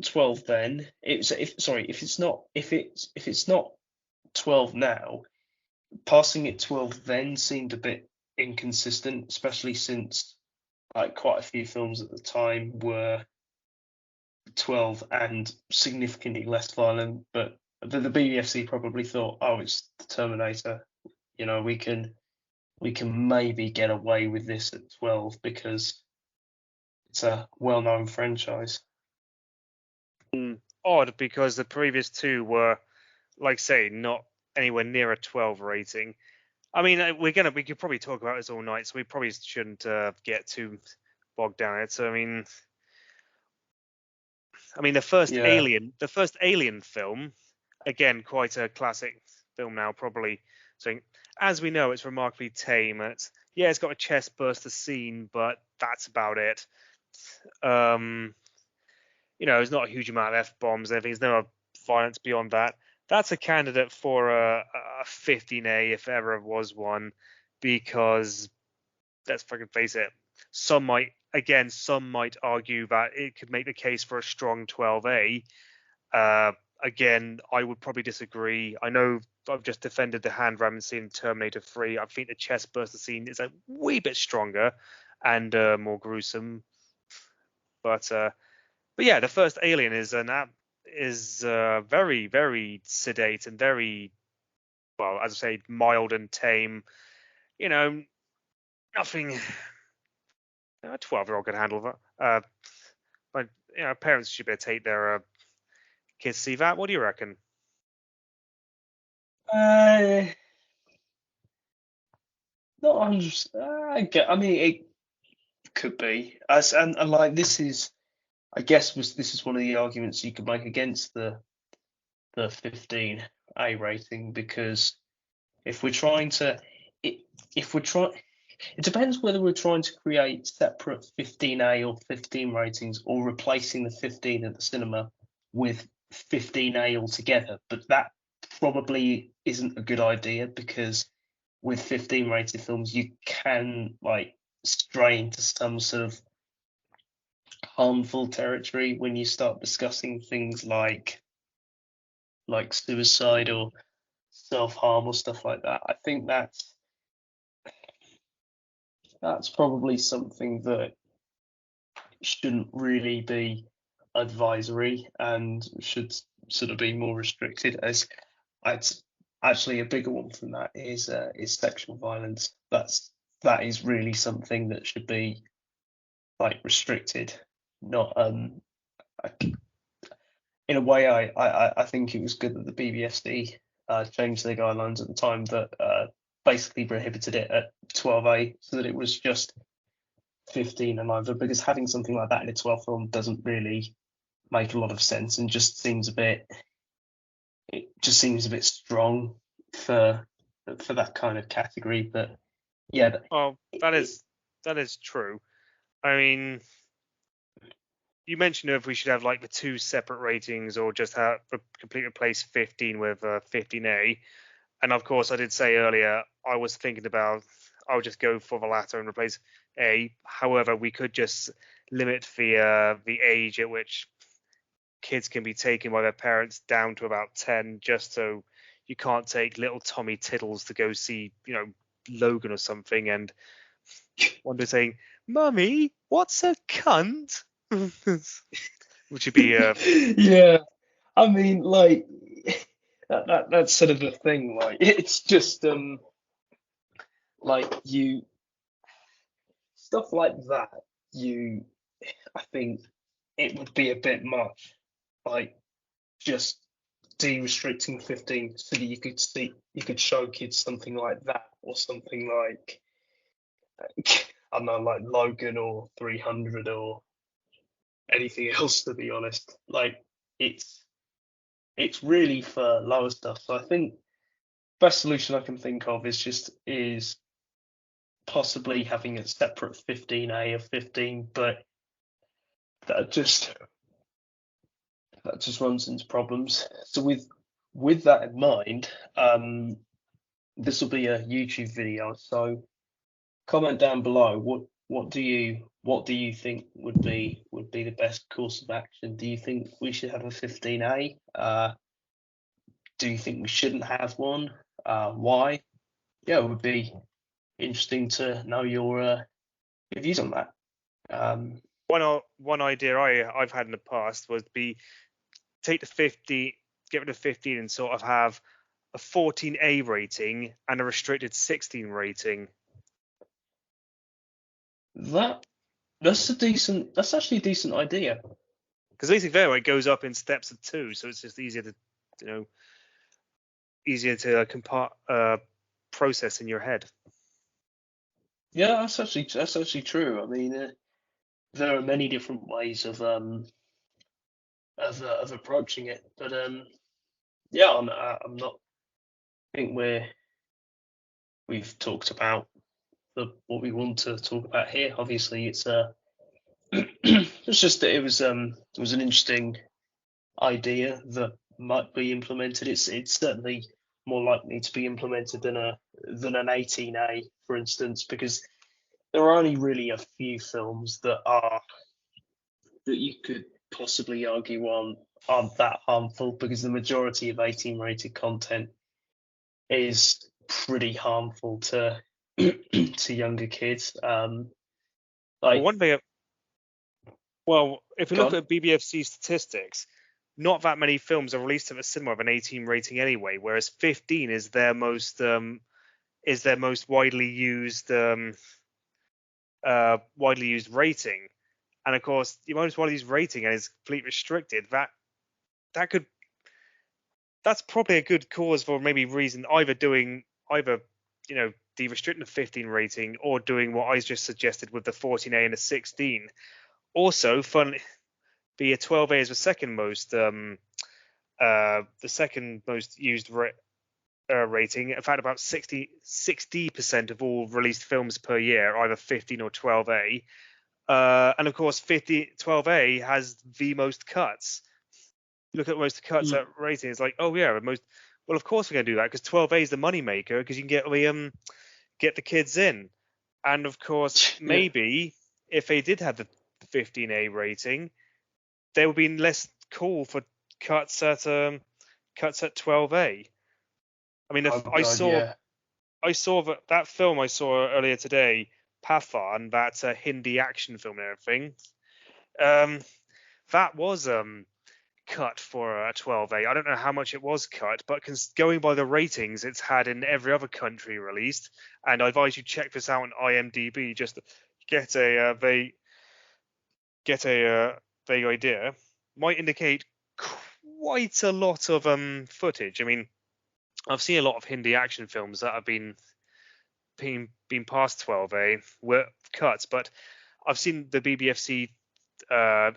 Speaker 1: 12 then, if it's not 12 now, passing it 12 then seemed a bit inconsistent, especially since like quite a few films at the time were 12 and significantly less violent. But the BBFC probably thought, oh, it's the Terminator, we can maybe get away with this at 12 because it's a well-known franchise.
Speaker 2: Odd, because the previous two were, like say, not anywhere near a 12 rating. I mean, we could probably talk about this all night, so we probably shouldn't get too bogged down in it. So I mean, the first Alien film, again, quite a classic film now, probably. So as we know, it's remarkably tame. It's got a chest burster scene, but that's about it. There's not a huge amount of F-bombs. There's no violence beyond that. That's a candidate for a 15A if ever was one, because let's fucking face it, some might argue that it could make the case for a strong 12A. Again, I would probably disagree. I know I've just defended the hand ramming scene in Terminator 3. I think the chest burster scene is a wee bit stronger and more gruesome. But yeah, the first Alien is very, very sedate and very, well, as I say, mild and tame. Nothing a 12-year-old could handle that. But parents should be able to take their kids to see that. What do you reckon?
Speaker 1: Not 100%. I mean, it could be. And like this is, I guess, this is one of the arguments you could make against the 15A rating, because if we're trying to, it depends whether we're trying to create separate 15A or 15 ratings, or replacing the 15 at the cinema with 15A altogether. But that probably isn't a good idea, because with 15 rated films, you can like stray into some sort of harmful territory when you start discussing things like suicide or self-harm or stuff like that. I think that's probably something that shouldn't really be advisory and should sort of be more restricted. As it's actually a bigger one from that is sexual violence. That is really something that should be like restricted, not in a way. I think it was good that the BBFC changed their guidelines at the time that basically prohibited it at 12A, so that it was just 15 and over, because having something like that in a 12 film doesn't really make a lot of sense, and just seems a bit strong for that kind of category. But yeah.
Speaker 2: Well, that is true. I mean, you mentioned if we should have like the two separate ratings, or just have completely replace 15 with 15A. And of course, I did say earlier, I was thinking about, I would just go for the latter and replace A. However, we could just limit the age at which kids can be taken by their parents down to about 10, just so you can't take little Tommy Tiddles to go see, Logan or something, and one day saying, "Mummy, what's a cunt?" Which would be
Speaker 1: yeah. I mean, like that's sort of the thing. Like it's just like stuff like that. I think it would be a bit much. Like just de-restricting 15 so that you could show kids something like that, or something like I don't know, like Logan or 300 or anything else, to be honest. Like it's really for lower stuff. So I think best solution I can think of is possibly having a separate 15A or 15, but that just runs into problems. So with that in mind, this will be a YouTube video, so comment down below. What do you think would be the best course of action? Do you think we should have a 15A? Do you think we shouldn't have one? Why? Yeah, it would be interesting to know your views on that.
Speaker 2: One idea I've had in the past was take the 50, get rid of 15, and sort of have a 14A rating and a restricted 16 rating.
Speaker 1: That's actually a decent idea.
Speaker 2: Because basically there it goes up in steps of 2, so it's just easier to process in your head.
Speaker 1: Yeah, that's actually true. I mean, there are many different ways of approaching it, but yeah, I'm not. I think we've talked about what we want to talk about here. Obviously, it's it's just that it was an interesting idea that might be implemented. It's certainly more likely to be implemented than an 18A, for instance, because there are only really a few films that you could possibly argue aren't that harmful, because the majority of 18 rated content is pretty harmful to to younger kids. Like,
Speaker 2: if you look at BBFC statistics, not that many films are released at a cinema of an 18 rating anyway, whereas 15 is their most widely used rating. And of course, the most widely used rating and is completely restricted. That's probably a good cause for maybe reason either de-restricting the 15 rating or doing what I just suggested with the 14A and the 16. Also, the 12A is the second most used rating. In fact, about 60% of all released films per year are either 15 or 12A. And of course, 12A has the most cuts. You look at most cuts at rating, it's like, oh yeah, well, of course we're going to do that because 12A is the money maker because you can get the kids in. And of course, maybe if they did have the 15A rating, there would be less call for cuts at 12A. I mean, I saw that film I saw earlier today, Pathan, that Hindi action film and everything. That was cut for a 12A. I don't know how much it was cut, but going by the ratings it's had in every other country released, and I advise you check this out on IMDb just to get a vague idea. Might indicate quite a lot of footage. I mean, I've seen a lot of Hindi action films that have been past 12A were cuts, but I've seen the BBFC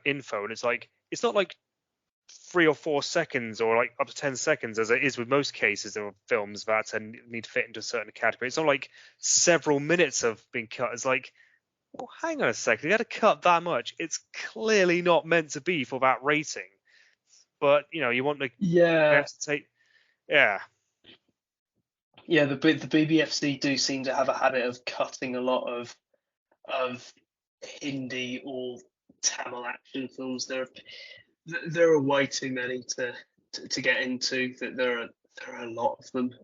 Speaker 2: info, and it's not like 3 or 4 seconds or like up to 10 seconds as it is with most cases of films that need to fit into a certain category. It's not like several minutes of being cut. It's like, well, hang on a second, you had to cut that much. It's clearly not meant to be for that rating. But you want to take
Speaker 1: the BBFC do seem to have a habit of cutting a lot of Hindi or Tamil action films. There are way too many to get into. That there are a lot of them.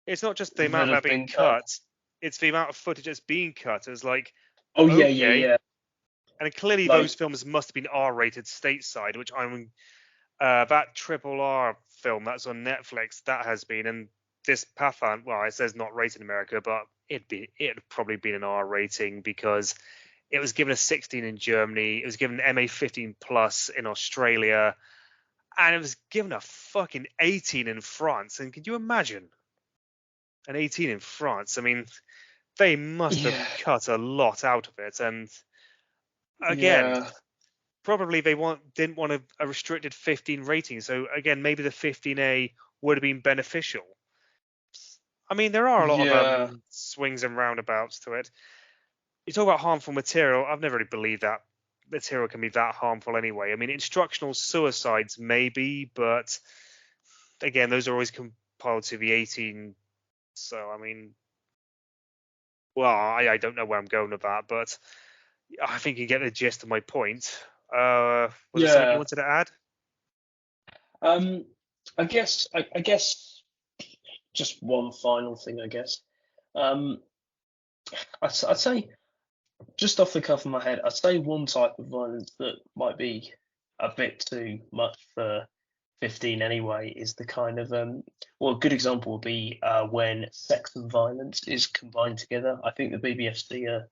Speaker 2: It's not just the amount that have been cut; it's the amount of footage that's being cut. It's like,
Speaker 1: yeah.
Speaker 2: And clearly those films must have been R-rated stateside, which that triple R film that's on Netflix, that has been, and this Pathan, well, it says not rated in America, but it'd probably been an R rating because it was given a 16 in Germany, it was given an MA15 plus in Australia, and it was given a fucking 18 in France. And can you imagine an 18 in France? I mean, they must have cut a lot out of it. And again, probably they didn't want a restricted 15 rating. So again, maybe the 15A would have been beneficial. I mean, there are a lot of swings and roundabouts to it. You talk about harmful material. I've never really believed that material can be that harmful anyway. I mean, instructional suicides maybe, but again, those are always compiled to the 18 So, I mean, well, I don't know where I'm going with that, but I think you get the gist of my point. Was there something you
Speaker 1: Yeah.
Speaker 2: wanted to add?
Speaker 1: Um, I guess just one final thing. I guess. Um, I'd say just off the cuff of my head, I'd say one type of violence that might be a bit too much for 15 anyway is the kind of well, a good example would be when sex and violence is combined together. I think the BBFC are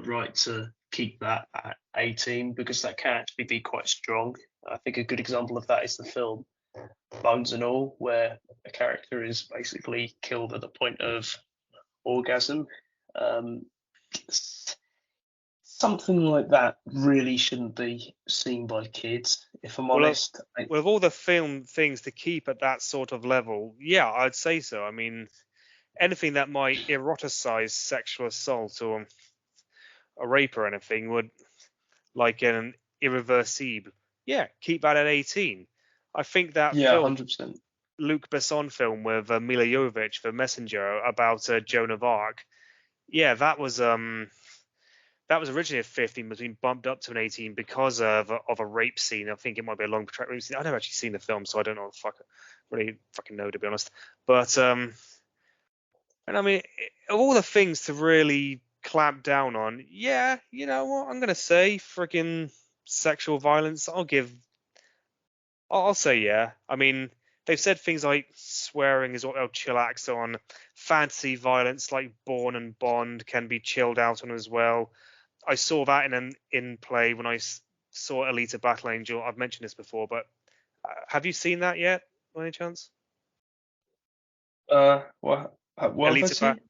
Speaker 1: right to keep that at 18 because that can actually be quite strong. I think a good example of that is the film Bones and All, where a character is basically killed at the point of orgasm. Um, Something like that really shouldn't be seen by kids, if I'm
Speaker 2: Well,
Speaker 1: honest.
Speaker 2: with all the film things to keep at that sort of level, yeah, I'd say so. I mean, anything that might eroticize sexual assault or a rape or anything would, like an irreversible, yeah, keep that at 18. I think that
Speaker 1: Yeah,
Speaker 2: film,
Speaker 1: 100%.
Speaker 2: Luc Besson film with Mila Jovovich, The Messenger, about Joan of Arc, yeah, that was originally a 15, but been bumped up to an 18 because of a rape scene. I think it might be a long protracted rape scene. I've never actually seen the film, so I don't know. Really fucking know, to be honest. But and I mean, of all the things to really clamp down on, yeah, you know what? I'm gonna say freaking sexual violence. I'll say yeah. I mean, they've said things like swearing is what they'll chillax on. Fantasy violence like Born and Bond can be chilled out on as well. I saw that in play when I saw Alita Battle Angel. I've mentioned this before, but have you seen that yet, by any chance?
Speaker 1: What have I
Speaker 2: Alita
Speaker 1: seen?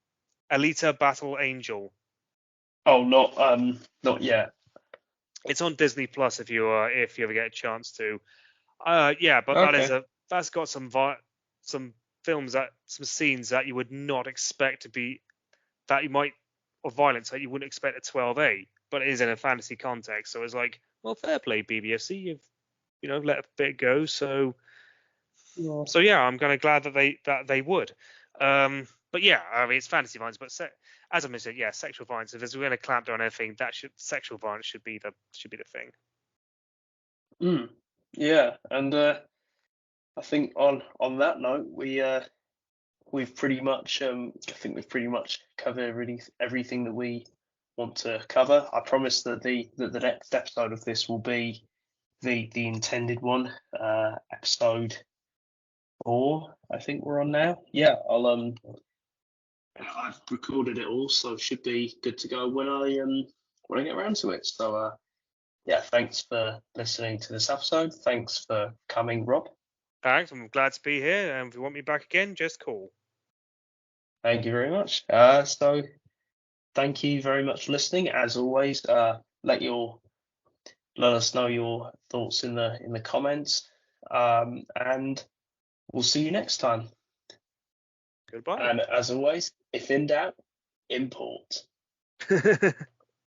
Speaker 2: Alita Battle Angel.
Speaker 1: Oh, not yet.
Speaker 2: It's on Disney Plus if you ever get a chance to. Yeah, but
Speaker 1: Okay.
Speaker 2: that's got some some scenes that you would not expect to be that you might of violence that you wouldn't expect at 12A, but it is in a fantasy context. So it's like, well, fair play, BBFC. You've let a bit go.
Speaker 1: Yeah.
Speaker 2: So yeah, I'm kind of glad that they would. But yeah, I mean it's fantasy violence, but as I mentioned, yeah, sexual violence. If we're going to clamp down on anything, that sexual violence should be the thing.
Speaker 1: Mm, yeah, and I think on that note, we've pretty much I think we've pretty much covered everything that we want to cover. I promise that the next episode of this will be the intended one, episode 4. I think we're on now. Yeah, I've recorded it all, so it should be good to go when I get around to it. So yeah, thanks for listening to this episode. Thanks for coming, Rob.
Speaker 2: Thanks. I'm glad to be here, and if you want me back again, just call.
Speaker 1: Thank you very much. So thank you very much for listening. As always, let us know your thoughts in the comments, and we'll see you next time.
Speaker 2: Goodbye.
Speaker 1: And as always, if in doubt, import.